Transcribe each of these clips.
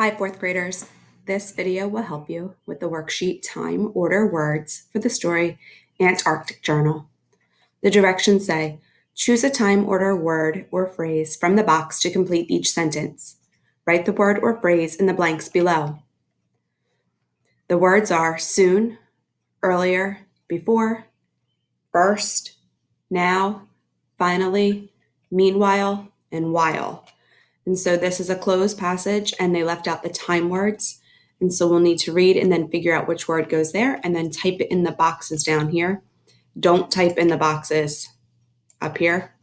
Hi, fourth graders. This video will help you with the worksheet Time Order Words for the story Antarctic Journal. The directions say, choose a time order word or phrase from the box to complete each sentence. Write the word or phrase in the blanks below. The words are soon, earlier, before, first, now, finally, meanwhile, and while. And so this is a closed passage and they left out the time words. And so we'll need to read and then figure out which word goes there and then type it in the boxes down here. Don't type in the boxes up here.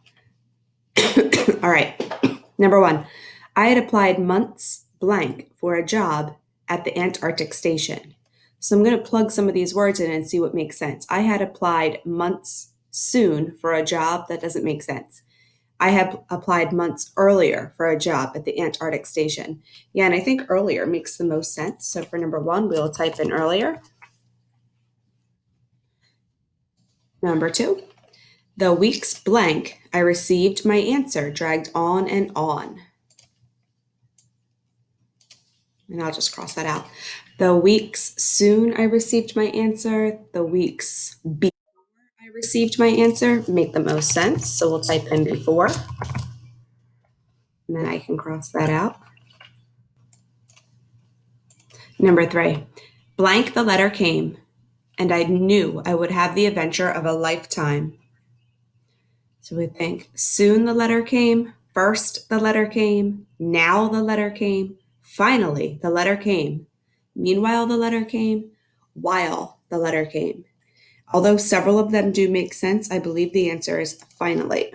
All right. Number 1, I had applied months blank for a job at the Antarctic station. So I'm going to plug some of these words in and see what makes sense. I had applied months soon for a job. That doesn't make sense. I have applied months earlier for a job at the Antarctic station. Yeah, and I think earlier makes the most sense. So for number 1, we'll type in earlier. Number 2, the weeks blank, I received my answer dragged on and on. And I'll just cross that out. The weeks soon I received my answer. The weeks before I received my answer make the most sense. So we'll type in before. And then I can cross that out. Number 3, blank the letter came, and I knew I would have the adventure of a lifetime. So we think soon the letter came, first the letter came, now the letter came, finally the letter came, meanwhile the letter came, while the letter came. Although several of them do make sense, I believe the answer is finally.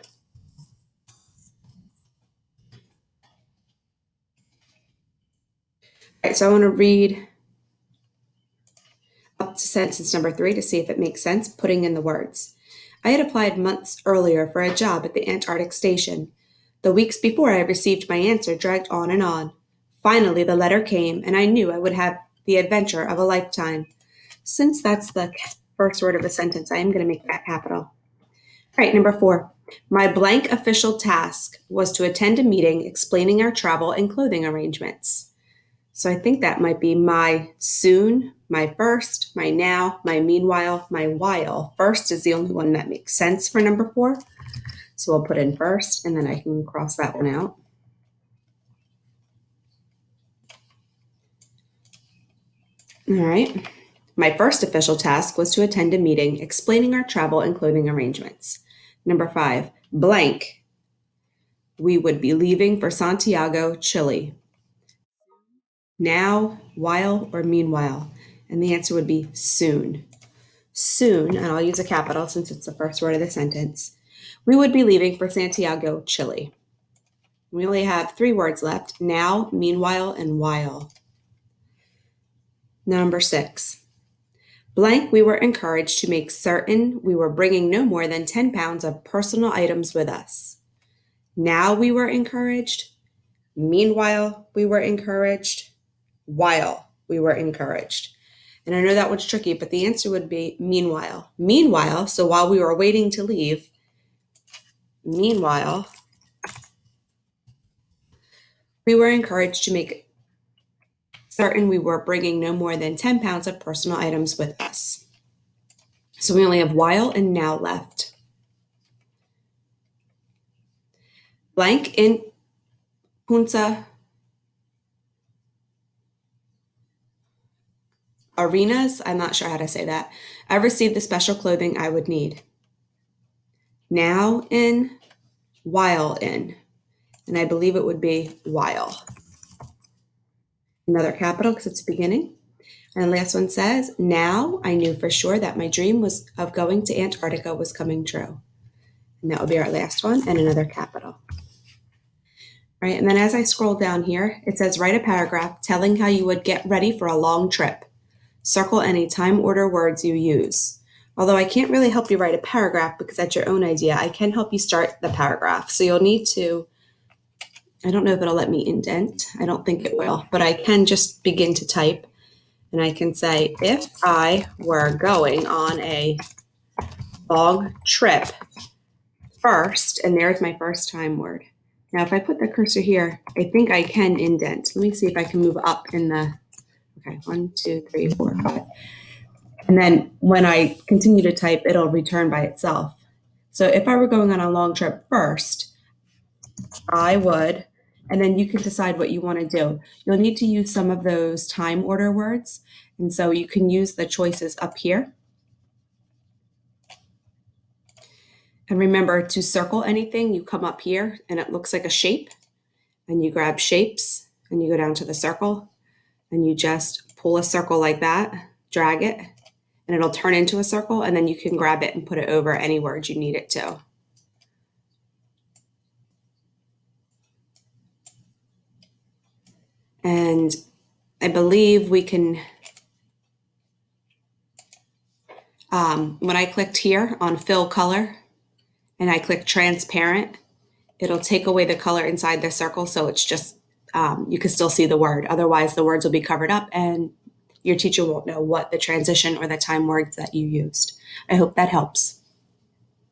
All right, so I want to read up to sentence number 3 to see if it makes sense, putting in the words. I had applied months earlier for a job at the Antarctic station. The weeks before I received my answer dragged on and on. Finally, the letter came, and I knew I would have the adventure of a lifetime. Since that's the first word of a sentence, I am going to make that capital. All right, number 4. My blank official task was to attend a meeting explaining our travel and clothing arrangements. So I think that might be my soon, my first, my now, my meanwhile, my while. First is the only one that makes sense for number 4. So we'll put in first, and then I can cross that one out. All right. My first official task was to attend a meeting explaining our travel and clothing arrangements. Number 5, blank. We would be leaving for Santiago, Chile. Now, while, or meanwhile? And the answer would be soon. Soon, and I'll use a capital since it's the first word of the sentence, we would be leaving for Santiago, Chile. We only have 3 words left, now, meanwhile, and while. Number 6. Blank, we were encouraged to make certain we were bringing no more than 10 pounds of personal items with us. Now we were encouraged. Meanwhile, we were encouraged. While we were encouraged. And I know that one's tricky, but the answer would be meanwhile. Meanwhile, so while we were waiting to leave, meanwhile, we were encouraged to make certain we were bringing no more than 10 pounds of personal items with us. So we only have while and now left. Blank in Punta Arenas, I'm not sure how to say that. I received the special clothing I would need. Now in, while in. And I believe it would be while. Another capital because it's beginning. And the last one says, now I knew for sure that my dream of going to Antarctica was coming true. And that will be our last one, and another capital. All right, and then as I scroll down here, it says write a paragraph telling how you would get ready for a long trip. Circle any time order words you use. Although I can't really help you write a paragraph because that's your own idea, I can help you start the paragraph. So you'll need to, I don't know if it'll let me indent. I don't think it will, but I can just begin to type. And I can say, if I were going on a long trip first, and there's my first time word. Now, if I put the cursor here, I think I can indent. Let me see if I can move up in the, okay, 1, 2, 3, 4, 5. And then when I continue to type, it'll return by itself. So if I were going on a long trip first, I would, and then you can decide what you want to do. You'll need to use some of those time order words. And so you can use the choices up here. And remember to circle anything, you come up here and it looks like a shape. And you grab shapes and you go down to the circle and you just pull a circle like that, drag it, and it'll turn into a circle, and then you can grab it and put it over any word you need it to. And I believe we can, when I clicked here on fill color and I click transparent, it'll take away the color inside the circle, so it's just, you can still see the word. Otherwise, the words will be covered up and your teacher won't know what the transition or the time words that you used. I hope that helps.